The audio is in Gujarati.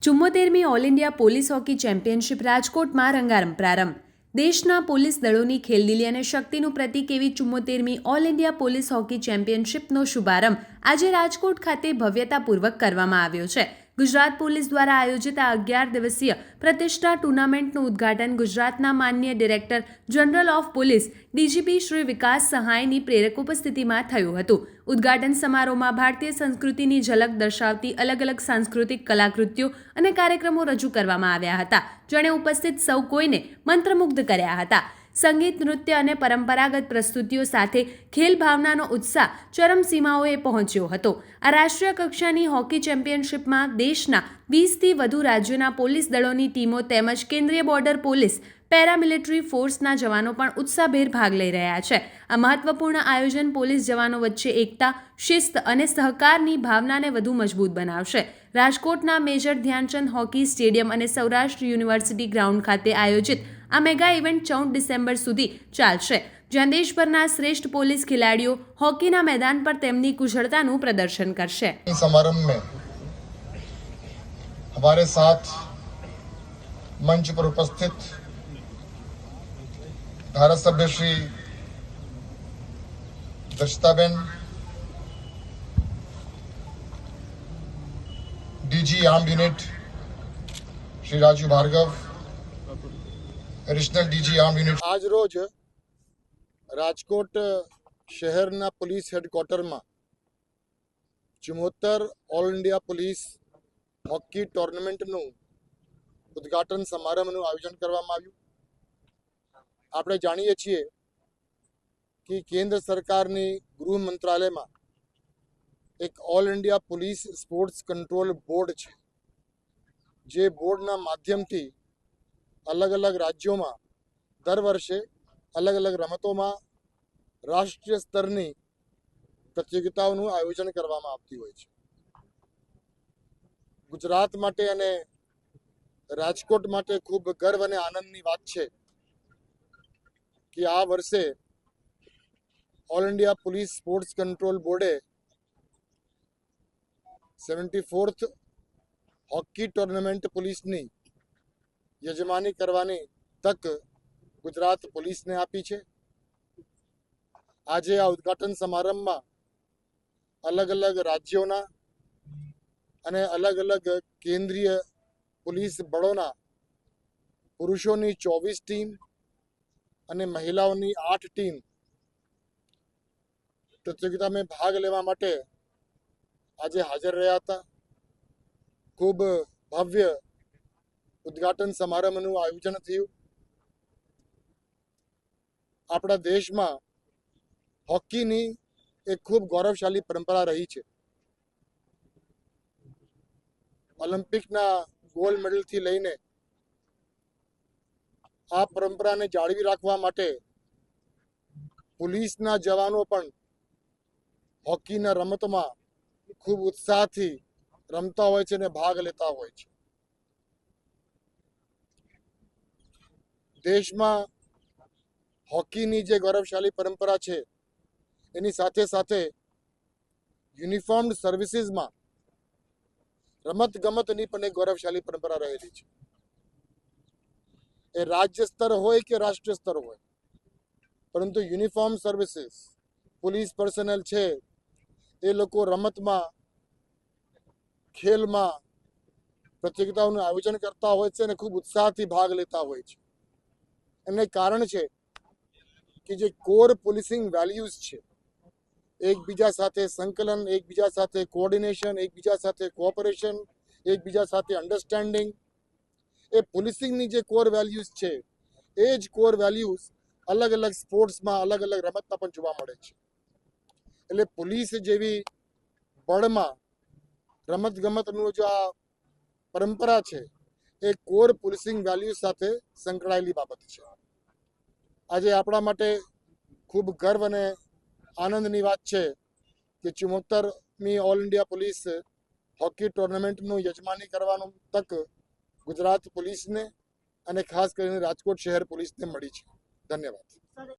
ચુમ્મોતેરમી all India police hockey championship રાજકોટમાં રંગારંગ પ્રારંભ. દેશના પોલીસ દળોની ખેલદિલી અને શક્તિનું પ્રતીક એવી 74મી ઓલ ઇન્ડિયા પોલીસ હોકી ચેમ્પિયનશિપનો શુભારંભ આજે રાજકોટ ખાતે ભવ્યતાપૂર્વક કરવામાં આવ્યો છે. ગુજરાત પોલીસ દ્વારા આયોજિત આ 11 દિવસીય પ્રતિષ્ઠા ટુર્નામેન્ટનું ઉદ્ઘાટન ગુજરાતના માનનીય director general of police DGP Shri Vikas સહાયની પ્રેરક ઉપસ્થિતિમાં થયું હતું. ઉદ્ઘાટન સમારોહમાં ભારતીય સંસ્કૃતિની ઝલક દર્શાવતી અલગ અલગ સાંસ્કૃતિક કલાકૃતિઓ અને કાર્યક્રમો રજૂ કરવામાં આવ્યા હતા, જેણે ઉપસ્થિત સૌ કોઈને મંત્રમુગ્ધ કર્યા હતા. સંગીત, નૃત્ય અને પરંપરાગત પ્રસ્તુતિઓ સાથે ખેલ ભાવનાનો ઉત્સાહ ચરમસીમાઓએ પહોંચ્યો હતો. આ રાષ્ટ્રીય કક્ષાની હોકી ચેમ્પિયનશિપમાં દેશના 20થી વધુ રાજ્યોના પોલીસ દળોની ટીમો તેમજ કેન્દ્રીય બોર્ડર પોલીસ, પેરામિલિટરી ફોર્સના જવાનો પણ ઉત્સાહભેર ભાગ લઈ રહ્યા છે. આ મહત્વપૂર્ણ આયોજન પોલીસ જવાનો વચ્ચે એકતા, શિસ્ત અને સહકારની ભાવનાને વધુ મજબૂત બનાવશે. રાજકોટના મેજર ધ્યાનચંદ હોકી સ્ટેડિયમ અને સૌરાષ્ટ્ર યુનિવર્સિટી ગ્રાઉન્ડ ખાતે આયોજિત આ મેગા ઇવેન્ટ 14 ડિસેમ્બર સુધી ચાલશે, જ્યાં દેશભરના શ્રેષ્ઠ પોલીસ ખેલાડીઓ હોકીના મેદાન પર તેમની કુશળતાનું પ્રદર્શન કરશે. समारंभ में हमारे साथ मंच पर उपस्थित धारासभ्य Shri Darshitaben, DG armed unit Shri Raju Bhargav, additional DG armed unit. आज रोज રાજકોટ શહેરના પોલીસ હેડક્વાર્ટરમાં 74 ઓલ ઇન્ડિયા પોલીસ હોકી ટુર્નામેન્ટનું ઉદ્ઘાટન સમારંભનું આયોજન કરવામાં આવ્યું. આપણે જાણીએ છીએ કે કેન્દ્ર સરકારની ગૃહ મંત્રાલયમાં એક all India police sports control board છે, જે બોર્ડના માધ્યમથી અલગ અલગ રાજ્યોમાં દર વર્ષે અલગ અલગ રમતોમાં રાષ્ટ્રીય સ્તરની પ્રતિયોગિતાઓનું આયોજન કરવામાં આવતી હોય છે. ગુજરાત માટે અને રાજકોટ માટે ખૂબ ગર્વ અને આનંદની વાત છે કે આ વર્ષે all India police sports control બોર્ડે 74th હોકી ટુર્નામેન્ટ પોલીસની યજમાની કરવાની તક ગુજરાત પોલીસને આપી છે. આજે આ ઉદ્ઘાટન સમારંભમાં અલગ અલગ રાજ્યોના અને અલગ અલગ કેન્દ્રીય પોલીસ બળોના પુરુષોની 24 ટીમ અને મહિલાઓની 8 ટીમ પ્રતિયોગિતામાં ભાગ લેવા માટે આજે હાજર રહ્યા હતા. ખૂબ ભવ્ય ઉદ્ઘાટન સમારંભનું આયોજન થયું. આપણા દેશમાં હોકીની એક ખૂબ ગૌરવશાળી પરંપરા રહી છે. ઓલિમ્પિકના ગોલ્ડ મેડલથી લઈને આ પરંપરાને જાળવી રાખવા માટે પોલીસના જવાનો પણ હોકીના રમતમાં ખૂબ ઉત્સાહથી રમતા હોય છે અને ભાગ લેતા હોય છે. દેશમાં હોકીની જે ગૌરવશાળી પરંપરા છે, એની સાથે સાથે યુનિફોર્મ્ડ સર્વિસીસમાં રમત ગમતની પણ એક ગૌરવશાળી પરંપરા રહેલી છે. એ રાજ્ય સ્તર હોય કે રાષ્ટ્રીય સ્તર હોય, પરંતુ યુનિફોર્મ સર્વિસીસ પોલીસ પર્સનલ છે, એ લોકો રમતમાં, ખેલમાં પ્રતિયોગિતાઓનું આયોજન કરતા હોય છે અને ખૂબ ઉત્સાહથી ભાગ લેતા હોય છે. એને કારણ છે કે જે કોર પોલીસિંગ વેલ્યુઝ છે, એકબીજા સાથે સંકલન, એકબીજા સાથે કોઓર્ડિનેશન, એકબીજા સાથે કોઓપરેશન, એકબીજા સાથે અન્ડરસ્ટેન્ડિંગ, એ પોલીસિંગની જે કોર વેલ્યુઝ છે, એ જ કોર વેલ્યુઝ અલગ અલગ સ્પોર્ટ્સમાં, અલગ અલગ રમતમાં પણ જોવા મળે છે. એટલે પોલીસ જેવી બળમાં રમત ગમતનું જો આ પરંપરા છે, એ કોર પોલીસિંગ વેલ્યુઝ સાથે સંકળાયેલી બાબત છે. આજે આપણા માટે ખૂબ ગર્વ અને આનંદની વાત છે કે 74મી ઓલ ઇન્ડિયા પોલીસ હોકી ટુર્નામેન્ટનું યજમાની કરવાનું તક ગુજરાત પોલીસને અને ખાસ કરીને રાજકોટ શહેર પોલીસને મળી છે. ધન્યવાદ.